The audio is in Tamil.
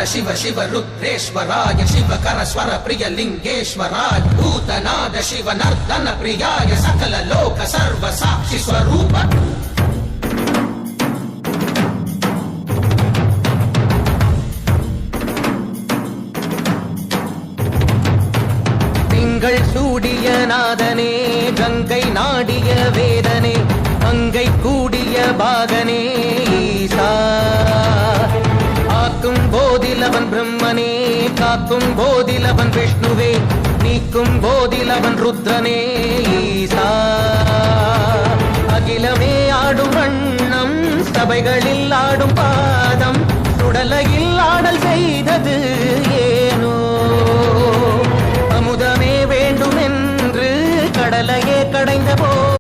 शिव शिव रुद्रेश्वराय शिवकर स्वर प्रिय लिंगेश्वराय भूतनाद शिव नर्दन प्रियाय सकल लोक सर्व साक्षि स्वरूप திங்கள் சூடிய நாதனே கங்கை நாடிய வேதனே அங்கை கூடிய பாகனே ஈசா ஆக்கும் போதிலவன் பிரம்மனே காக்கும் போதிலவன் விஷ்ணுவே நீக்கும் போதிலவன் ருத்ரனே ஈசா அகிலமே ஆடும் வண்ணம் சபைகளில் ஆடும் பாதம் சுடலையில் ஆடல் செய்தது